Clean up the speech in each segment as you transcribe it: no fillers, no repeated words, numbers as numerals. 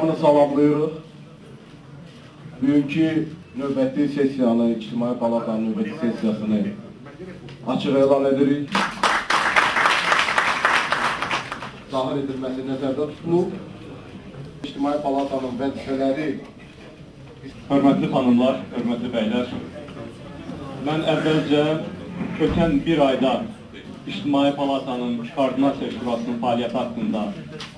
Hamını salamlayırıq. Bugünkü növbəti sessiyanı, İctimai Palatanın növbəti sessiyasını açıq elan edirik. Zahir edilməsi nəzərdə tutulub. İctimai Palatanın vəzifələri. Hörmətli xanımlar, hörmətli bəylər, mən əvvəlcə ötən bir ayda İctimai Palatanın Koordinasiya Şurasının fəaliyyəti haqqında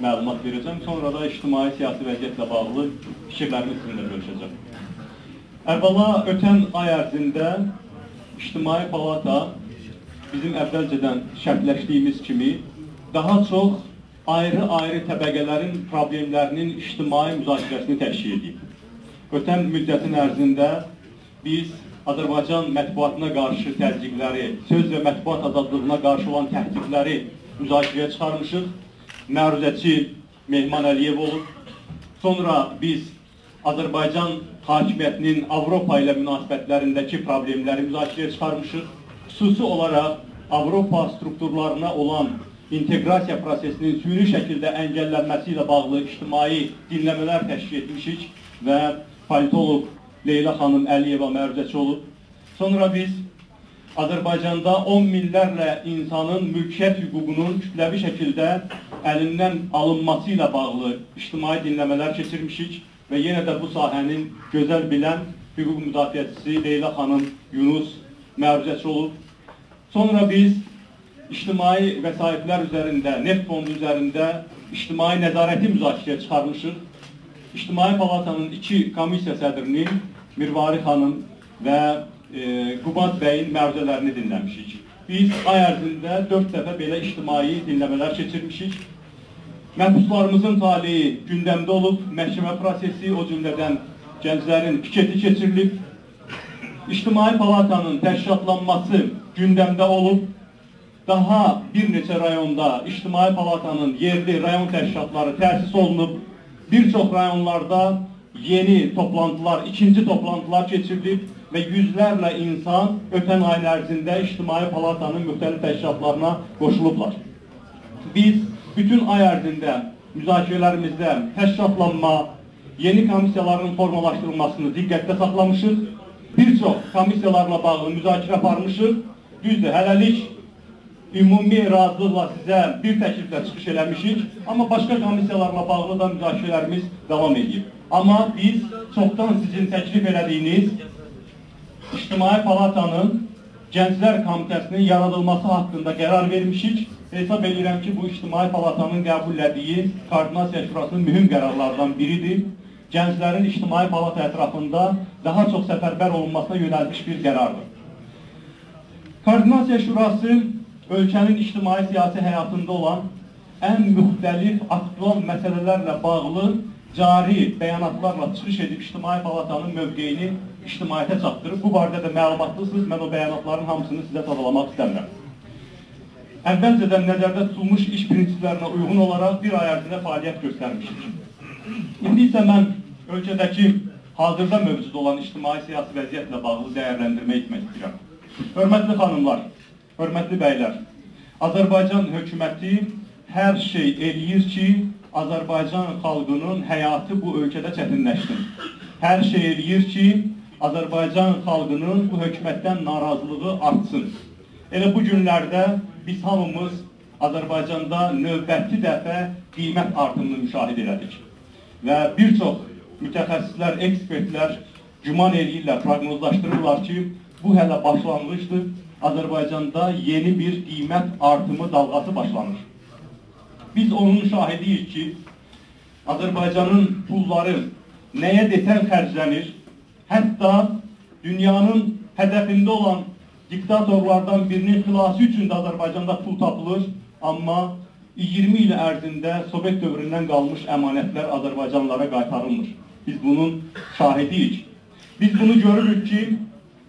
məlumat verəcəm. Sonra da ictimai siyasi vəziyyətlə bağlı fikirlərimi sizinlə bölüşəcəm. Əvvəla, ötən ay ərzində İctimai Palata bizim əvvəlcədən şərtləşdiyimiz kimi daha çox ayrı-ayrı təbəqələrin problemlərinin ictimai müzakirəsini təşkil edib. Ötən müddətin ərzində biz Azərbaycan mətbuatına qarşı təzyiqləri, söz və mətbuat azadlığına qarşı olan təhdidləri müzakirəyə çıxarmışıq. Məruzəçi Mehman Əliyev olub. Sonra biz Azərbaycan hakimiyyətinin Avropa ilə münasibətlərindəki problemləri müzakirəyə çıxarmışıq. Xüsusi olaraq Avropa strukturlarına olan inteqrasiya prosesinin süni şəkildə əngəllənməsi ilə bağlı ictimai dinləmələr təşkil etmişik və politolog Leyla xanım Əliyeva məruzəçi olub. Sonra biz Azərbaycanda 10 minlərlə insanın mülkiyyət hüququnun kütləvi şəkildə əlindən alınması ilə bağlı ictimai dinləmələr keçirmişik və yenə də bu sahənin gözəl bilən hüquq müdafiəçisi Leyla xanım Yunus məruzəçi olub. Sonra biz ictimai vəsaitlər üzərində, neft fondu üzərində ictimai nəzarəti müzakirəyə çıxarmışıq. İctimai Palatanın 2 komissiya sədrinin Mirvari xanım və Qubad bəyin məruzələrini dinləmişik. Biz ay ərzində 4 dəfə belə ictimai dinləmələr keçirmişik. Məhbuslarımızın talihi gündəmdə olub, məhkəmə prosesi, o cümlədən gənclərin piketi keçirilib. İctimai Palatanın təşkilatlanması gündəmdə olub. Daha bir neçə rayonda İctimai Palatanın yerli rayon təşkilatları təsis olunub. Bir çox rayonlarda yeni toplantılar, ikinci toplantılar keçirilib və yüzlərlə insan ötən ayın ərzində İctimai Palatanın müxtəlif təşkilatlarına qoşulublar. Biz bütün ay ərzində müzakirələrimizdə təşkilatlanma, yeni komissiyaların formalaşdırılmasını diqqətdə saxlamışıq. Bir çox komissiyalarla bağlı müzakirə aparmışıq. Düzdür, hələlik ümumi razılıqla sizə bir təkliflə çıxış eləmişik, amma başqa komissiyalarla bağlı da müzakirələrimiz davam edib. Amma biz çoxdan sizin təklif elədiyiniz İctimai Palatanın Gənclər Komitəsinin yaradılması haqqında qərar vermişik. Hesab edirəm ki, bu İctimai Palatanın qəbul etdiyi Koordinasiya Şurasının mühüm qərarlardan biridir. Gənclərin İctimai Palata ətrafında daha çox səfərbər olunmasına yönəlmiş bir qərardır. Koordinasiya Şurası ölkənin ictimai-siyasi həyatında olan ən müxtəlif aktual məsələlərlə bağlı cari bəyanatlarla çıxış edib İctimai Palatanın mövqeyini ictimaiyyətə çatdırıb. Bu barədə də məlumatlısınız, mən o bəyanatların hamısını sizə sadalamaq istəmirəm. Əvvəlcədən nəzərdə tutulmuş iş prinsiplərinə uyğun olaraq bir ay ərzində fəaliyyət göstərmişik. İndi isə mən ölkədəki hazırda mövcud olan ictimai-siyasi vəziyyətlə bağlı dəyərləndirmə etmək istəyirəm. Hörmətli xanımlar, hörmətli bəylər, Azərbaycan hökuməti hər şey eləyir ki, Azərbaycan xalqının həyatı bu ölkədə çətinləşsin. Hər şey eləyir ki, Azərbaycan xalqının bu hökumətdən narazılığı artsın. Elə bu günlərdə biz hamımız Azərbaycanda növbəti dəfə qiymət artımını müşahidə elədik. Və bir çox mütəxəssislər, ekspertlər güman eləyirlər, proqnozlaşdırırlar ki, bu hələ başlanmışdır. Azərbaycanda yeni bir qiymət artımı dalğası başlanır. Biz onun şahidiyik ki, Azərbaycanın pulları nəyə desən xərclənir, hətta dünyanın hədəfində olan diktatorlardan birinin xilası üçün də Azərbaycanda pul tapılır, amma 20 il ərzində Sovet dövründən qalmış əmanətlər Azərbaycanlılara qaytarılmır. Biz bunun şahidiyik. Biz bunu görürük ki,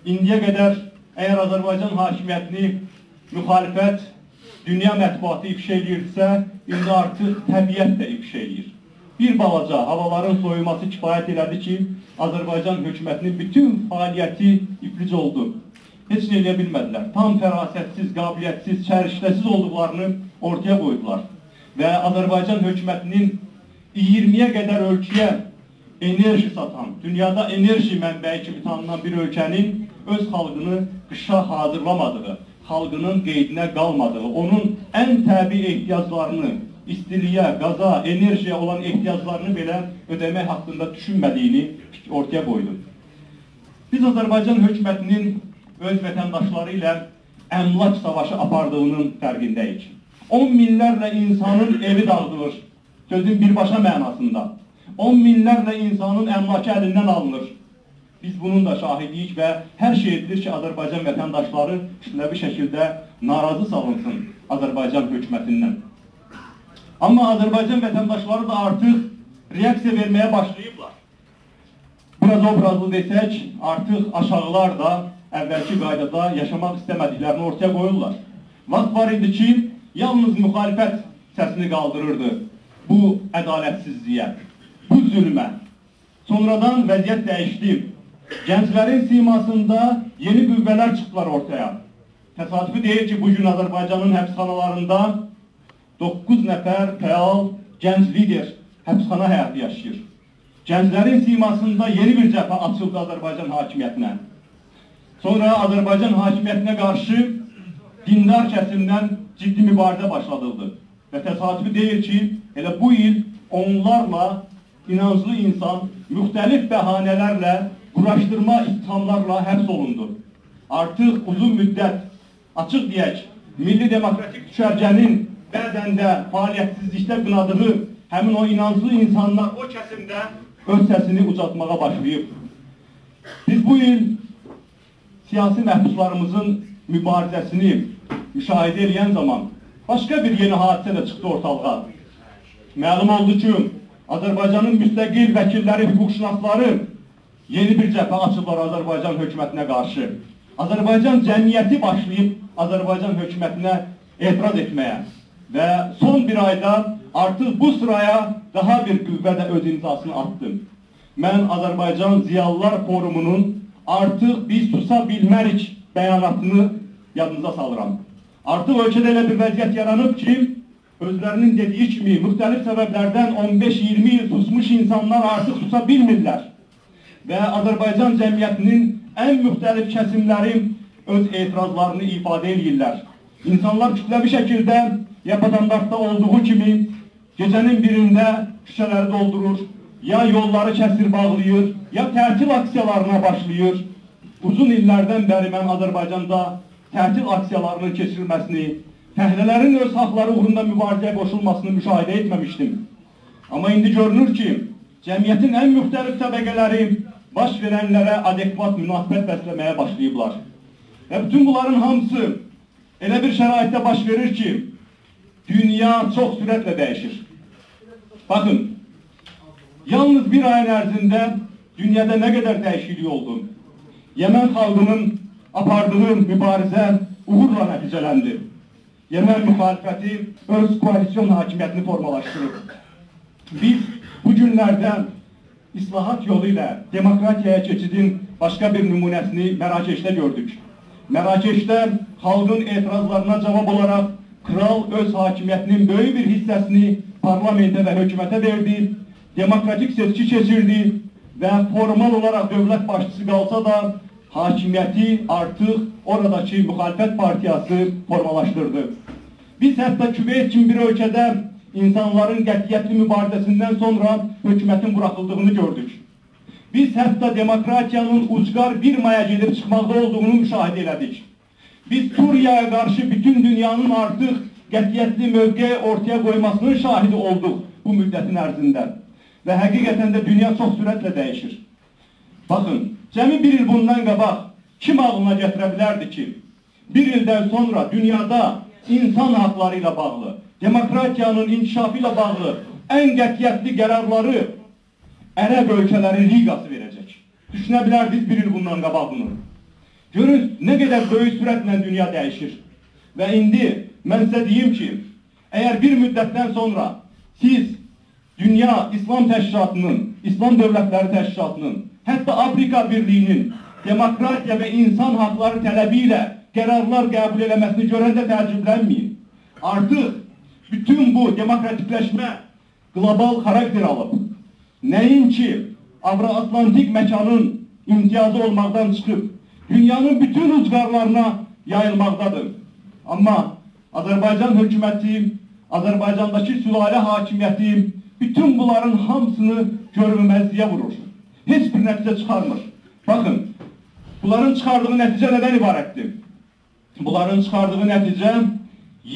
indiyə qədər əgər Azərbaycan hakimiyyətini müxalifət, dünya mətbuatı ifşa edirsə, indi artıq təbiət də ifşa edir. Bir balaca havaların soyulması kifayət elədi ki, Azərbaycan hökumətinin bütün fəaliyyəti iflic oldu. Heç nə eləyə bilmədilər. Tam fərasətsiz, qabiliyyətsiz, çərişdəsiz olduqlarını ortaya qoydular. Və Azərbaycan hökumətinin 20-yə qədər ölkəyə enerji satan, dünyada enerji mənbəyi kimi tanınan bir ölkənin öz xalqını qışa hazırlamadığı, xalqının qeydinə qalmadığı, onun ən təbii ehtiyaclarını, istiliyə, qaza, enerjiyə olan ehtiyaclarını belə ödəmək haqqında düşünmədiyini ortaya qoydu. Biz Azərbaycan hökumətinin öz vətəndaşları ilə əmlak savaşı apardığının fərqindəyik. 10 minlərlə insanın evi dağıdılır, sözün birbaşa mənasında. 10 minlərlə insanın əmlakı əlindən alınır. Biz bunun da şahidiyik və hər şey edilir ki, Azərbaycan vətəndaşları kütləvi şəkildə narazı salınsın Azərbaycan hökumətindən. Amma Azərbaycan vətəndaşları da artıq reaksiya verməyə başlayıblar. Biraz obrazlı desək, artıq aşağılar da əvvəlki qaydada yaşamaq istəmədiklərini ortaya qoyurlar. Vaxt var idi ki, yalnız müxalifət səsini qaldırırdı bu ədalətsizliyə, bu zülmə. Sonradan vəziyyət dəyişdi. Gənclərin simasında yeni qüvvələr çıxdılar ortaya. Təsadüfi deyil ki, bugün Azərbaycanın həbsxanalarında 9 nəfər fəal gənc lider həbsxana həyatı yaşayır. Gənclərin simasında yeni bir cəbhə açıldı Azərbaycan hakimiyyətinə. Sonra Azərbaycan hakimiyyətinə qarşı dindar kəsimdən ciddi mübarizə başladıldı. Və təsadüfi deyil ki, elə bu il onlarla inanclı insan müxtəlif bəhanələrlə, quraşdırma ittihamlarla həbs olundu. Artıq uzun müddət, açıq deyək, Milli Demokratik Düşərgənin bəzən də fəaliyyətsizlikdə qınadığı həmin o inanclı insanlar o kəsimdə öz səsini ucaltmağa başlayıb. Biz bu il siyasi məhbuslarımızın mübarizəsini müşahidə edən zaman başqa bir yeni hadisə də çıxdı ortalığa. Məlum oldu ki, Azərbaycanın müstəqil vəkilləri, hüquqşünasları yeni bir cəbhə açıblar Azərbaycan hökumətinə qarşı. Azərbaycan cəmiyyəti başlayıb Azərbaycan hökumətinə etiraz etməyə və son bir ayda artıq bu sıraya daha bir qüvvə də öz imzasını attı. Mən Azərbaycan Ziyalılar Forumunun artıq biz susa bilmərik bəyanatını yadınıza salıram. Artıq ölkədə elə bir vəziyyət yaranıb ki, özlərinin dediyi kimi müxtəlif səbəblərdən 15-20 il susmuş insanlar artıq susa bilmirlər. Və Azərbaycan cəmiyyətinin ən müxtəlif kəsimləri öz etirazlarını ifadə edirlər. İnsanlar kütləvi şəkildə ya Patandartda olduğu kimi gecənin birində küçələri doldurur, ya yolları kəsir bağlayır, ya tətil aksiyalarına başlayır. Uzun illərdən bəri mən Azərbaycanda tətil aksiyalarının keçirilməsini, fəhlələrin öz haqları uğrunda mübarizəyə qoşulmasını müşahidə etməmişdim. Amma indi görünür ki, cəmiyyətin ən müxtəlif təbəqələri baş verənlərə adekvat münasibət bəsləməyə başlayıblar. Və bütün bunların hamısı elə bir şəraitdə baş verir ki, dünya çox sürətlə dəyişir. Baxın, yalnız bir ayın ərzində dünyada nə qədər dəyişiklik oldu. Yemen xalqının apardığı mübarizə uğurla nəticələndi. Yemen müxalifəti öz koalisyon hakimiyyətini formalaşdırır. Biz bu günlərdə İslahat yolu ilə demokratiyaya keçidin başqa bir nümunəsini Mərakeşdə gördük. Mərakeşdə xalqın etirazlarına cavab olaraq kral öz hakimiyyətinin böyük bir hissəsini parlamentə və hökumətə verdi, demokratik seçki keçirdi və formal olaraq dövlət başçısı qalsa da hakimiyyəti artıq oradakı müxalifət partiyası formalaşdırdı. Biz hətta Küveyt kimi bir ölkədə insanların qətiyyətli mübarizəsindən sonra hökumətin buraxıldığını gördük. Biz hətta demokratiyanın ucqar bir maya gedib çıxmaqda olduğunu müşahidə elədik. Biz Suriyaya qarşı bütün dünyanın artıq qətiyyətli mövqe ortaya qoymasının şahidi olduq bu müddətin ərzində. Və həqiqətən də dünya çox sürətlə dəyişir. Baxın, cəmi bir il bundan qabaq kim ağlına gətirə bilərdi ki, bir ildən sonra dünyada insan haqları ilə bağlı, demokratiyanın inkişafı ilə bağlı ən qətiyyətli qərarları Ərəb ölkələri liqası verəcək. Düşünə bilərdiniz bir il bundan qabaq bunu. Görün, nə qədər böyük sürətlə dünya dəyişir. Və indi mən sizə deyim ki, əgər bir müddətdən sonra siz Dünya İslam Təşkilatının, İslam Dövlətləri Təşkilatının, hətta Afrika Birliyinin demokratiya və insan haqları tələbi ilə qərarlar qəbul eləməsini görəndə təəccüblənməyin. Artıq bütün bu demokratikləşmə qlobal xarakter alıb. Nəinki Avro-Atlantik məkanın imtiyazı olmaqdan çıxıb, dünyanın bütün ucqarlarına yayılmaqdadır. Amma Azərbaycan hökuməti, Azərbaycandakı sülalə hakimiyyəti bütün bunların hamısını görünməzliyə vurur. Heç bir nəticə çıxarmır. Baxın, bunların çıxardığı nəticə nədən ibarətdir? Bunların çıxardığı nəticə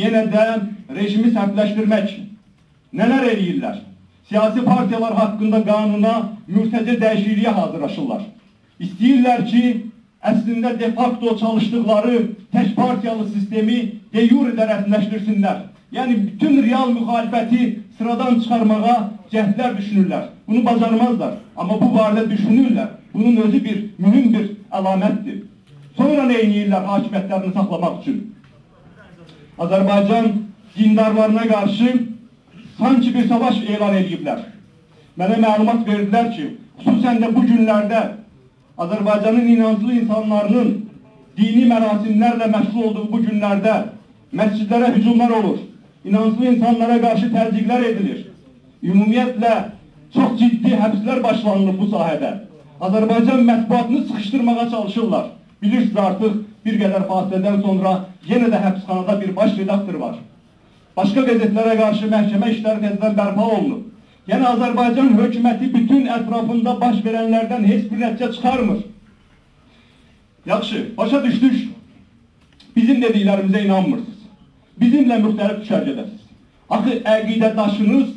yenə də rejimi sərtləşdirmək. Nələr eləyirlər? Siyasi partiyalar haqqında qanuna mürtəci dəyişikliyə hazırlaşırlar. İstəyirlər ki, əslində de facto çalışdıqları tək partiyalı sistemi de jure rəsmiləşdirsinlər. Yəni, bütün real müxalifəti sıradan çıxarmağa cəhdlər düşünürlər. Bunu bacarmazlar. Amma bu barədə düşünürlər. Bunun özü bir mühüm bir əlamətdir. Sonra nə eyniyirlər hakimiyyətlərini saxlamaq üçün? Azərbaycan dindarlarına qarşı sanki bir savaş elan ediblər. Mənə məlumat verdilər ki, xüsusən də bu günlərdə Azərbaycanın inanclı insanlarının dini mərasimlərlə məşğul olduğu bu günlərdə məscidlərə hücumlar olur. İnanclı insanlara qarşı təzyiqlər edilir. Ümumiyyətlə, çox ciddi həbslər başlanılır bu sahədə. Azərbaycan mətbuatını sıxışdırmağa çalışırlar. Bilirsiniz, artıq bir qədər fasilədən sonra yenə də həbsxanada bir baş redaktor var. Başqa qəzetlərə qarşı məhkəmə işləri təzədən bərpa olunur. Yəni, Azərbaycan hökuməti bütün ətrafında baş verənlərdən heç bir nəticə çıxarmır. Yaxşı, başa düşdük. Bizim dediklərimizə inanmırsınız. Bizimlə müxtəlif düşərgədəsiniz. Axı, əqidədaşınız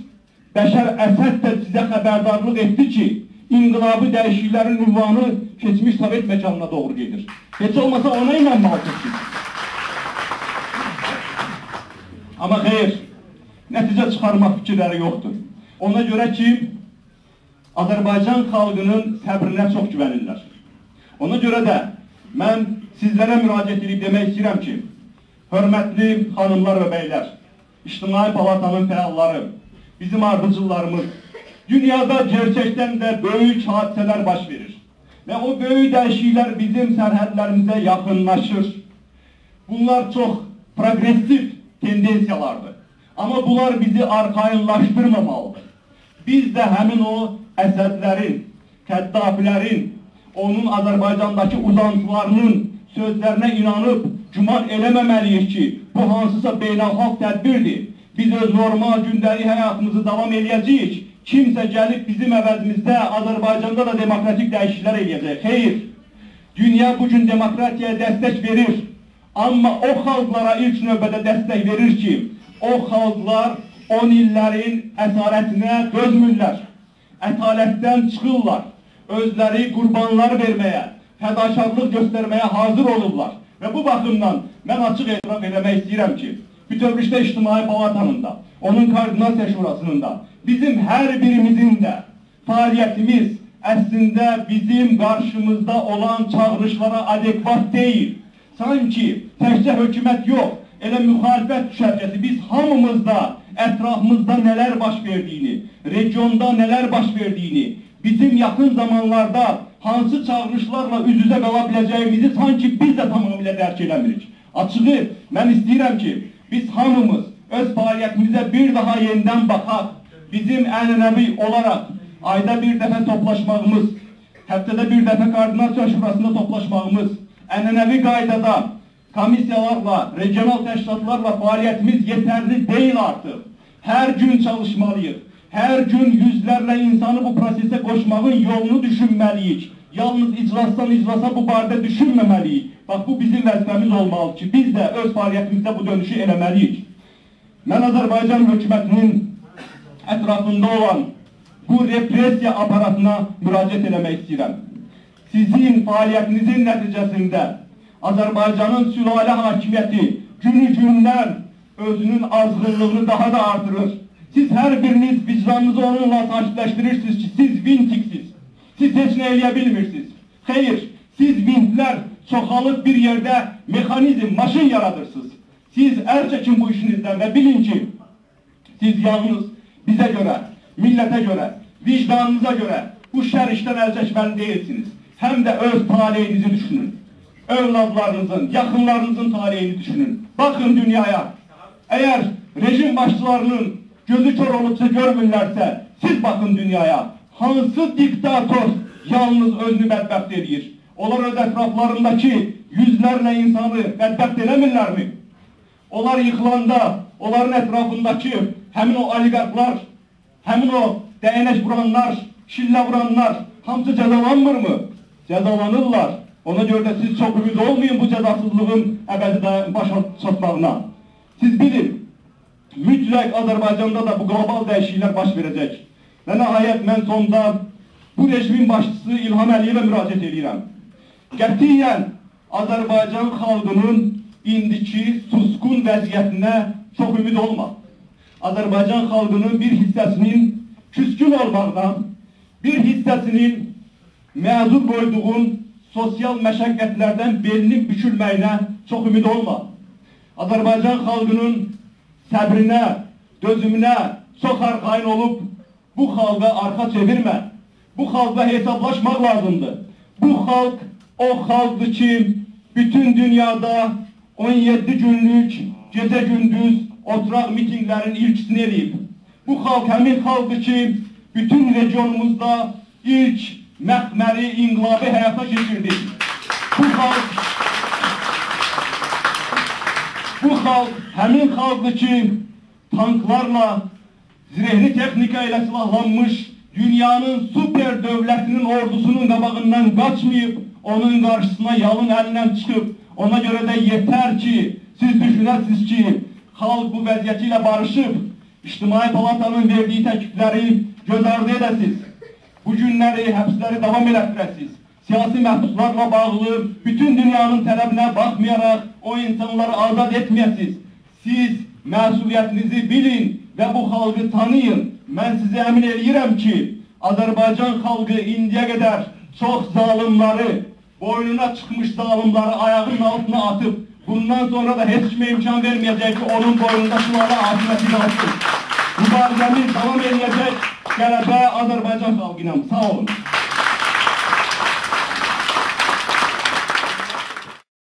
Bəşər Əsəd də sizə xəbərdarlıq etdi ki, inqilabı dəyişikliklərin ünvanı keçmiş Sovet məkanına doğru gedir. Heç olmasa ona inanmalısınız. Amma xeyr, nəticə çıxarmaq fikirləri yoxdur. Ona görə ki, Azərbaycan xalqının səbrinə çox güvənirlər. Ona görə də mən sizlərə müraciət edib demək istəyirəm ki, hörmətli xanımlar və bəylər, İctimai Palatanın fəalları, bizim ardıcıllarımız, dünyada gerçəkdən də böyük hadisələr baş verir. Və o böyük dəyişikliklər bizim sərhədlərimizə yaxınlaşır. Bunlar çox progressiv tendensiyalardır. Amma bunlar bizi arxayınlaşdırmamalıdır. Biz də həmin o Əsədlərin, Qəddafilərin, onun Azərbaycandakı uzantılarının sözlərinə inanıb güman eləməməliyik ki, bu hansısa beynəlxalq tədbirdir. Biz öz normal gündəlik həyatımızı davam eləyəcəyik. Kimsə gəlib bizim əvəzimizdə Azərbaycanda da demokratik dəyişikliklər eləyəcək. Xeyr, dünya bugün demokratiyaya dəstək verir. Amma o xalqlara ilk növbədə dəstək verir ki, o xalqlar 10 illərin əsarətinə dözmürlər. Ətalətdən çıxırlar. Özləri qurbanlar verməyə, fədakarlıq göstərməyə hazır olurlar. Və bu baxımdan mən açıq etiraf eləmək istəyirəm ki, bütövlükdə İctimai Palatanın da, onun Koordinasiya Şurasının da, bizim hər birimizin də fəaliyyətimiz əslində bizim qarşımızda olan çağırışlara adekvat deyil. Sanki təkcə hökumət yox, elə müxalifət düşərgəsi, biz hamımız da ətrafımızda nələr baş verdiyini, regionda nələr baş verdiyini, bizim yaxın zamanlarda hansı çağırışlarla üz-üzə qala biləcəyimizi sanki biz də tamamilə dərk eləmirik. Açığı, mən istəyirəm ki, biz hamımız öz fəaliyyətimizə bir daha yenidən baxaq. Bizim ənənəvi olaraq ayda bir dəfə toplaşmağımız, həftədə bir dəfə Koordinasiya Şurasında toplaşmağımız, ənənəvi qaydada komissiyalarla, regional təşkilatlarla fəaliyyətimiz yetərli deyil artıq. Hər gün çalışmalıyıq. Hər gün yüzlərlə insanı bu prosesə qoşmağın yolunu düşünməliyik. Yalnız iclasdan iclasa bu barədə düşünməməliyik. Bax, bu bizim vəzifəmiz olmalı ki, biz də öz fəaliyyətimizdə bu dönüşü eləməliyik. Mən Azərbaycan hökumətinin ətrafında olan bu repressiya aparatına müraciət eləmək istəyirəm. Sizin fəaliyyətinizin nəticəsində Azərbaycanın sülalə hakimiyyəti günü-gündən özünün azğınlığını daha da artırır. Siz hər biriniz vicdanınızı onunla sakitləşdirirsiniz ki, siz vintiksiniz. Siz heç nə eləyə bilmirsiniz. Xeyr, siz vintlər çoxalıb bir yerdə mexanizm, maşın yaradırsınız. Siz əl çəkin bu işinizdən və bilin ki, siz yalnız bizə görə, millətə görə, vicdanınıza görə bu şər işdən əl çəkməli deyilsiniz. Həm də öz taleyinizi düşünün. Övladlarınızın, yaxınlarınızın taleyini düşünün. Baxın dünyaya. Əgər rejim başçılarının gözü kör olubsa görmürlərsə, siz bakın dünyaya. Hansı diktator yalnız özünü bədbəxt edir? Onlar öz ətraflarındakı yüzlərlə insanı bədbəxt eləmirlərmi? Onlar yıkılanda, onların etrafındaki həmin o oligarklar, həmin o dəyənək vuranlar, şillə vuranlar hamısı cəzalanmır mı? Cəzalanırlar. Ona görə də siz çox ümid olmayın bu cəzasızlığın əbədi başa çatmağına. Siz bilin, mütləq Azərbaycanda da bu qlobal dəyişikliklər baş verəcək. Və nəhayət mən sonda bu rejimin başçısı İlham Əliyevə müraciət edirəm. Qətiyyən Azərbaycan xalqının indiki suskun vəziyyətinə çox ümid olma. Azərbaycan xalqının bir hissəsinin küskün olmaqdan, bir hissəsinin məzur qoyduğun sosial məşəqqətlərdən belinin bükülməyinə çox ümid olma. Azərbaycan xalqının səbrinə, dözümünə çox arxayın olub, bu xalqa arxa çevirmə. Bu xalqla hesablaşmaq lazımdır. Bu xalq o xalqdır ki, bütün dünyada 17 günlük gecə-gündüz oturaq mitinglərin ilkisini eləyib. Bu xalq həmin xalqdır ki, bütün regionumuzda ilk məxməri, inqilabı həyata keçirdik. Bu xalq həmin xalqdır ki, tanklarla, zirehli texnika ilə silahlanmış dünyanın süper dövlətinin ordusunun qabağından qaçmayıb, onun qarşısına yalın əlindən çıxıb, ona görə də yetər ki, siz düşünəsiniz ki, xalq bu vəziyyəti ilə barışıb, İctimai Palatanın verdiyi təklifləri göz ardı edəsiniz. Bu günləri, həbsləri davam elətdirəsiniz. Siyasi məhbuslarla bağlı bütün dünyanın tələbinə baxmayaraq o insanları azad etməyəsiniz. Siz məsuliyyətinizi bilin və bu xalqı tanıyın. Mən sizi əmin eləyirəm ki, Azərbaycan xalqı indiyə qədər çox zalimları, boynuna çıxmış zalimları ayağının altına atıb, bundan sonra da heç kimə imkan verməyəcək ki, onun boynundakılara hakimiyyətini alsın. Mübarizəmiz davam edəcək, qələbə Azərbaycan xalqına. Sağ olun.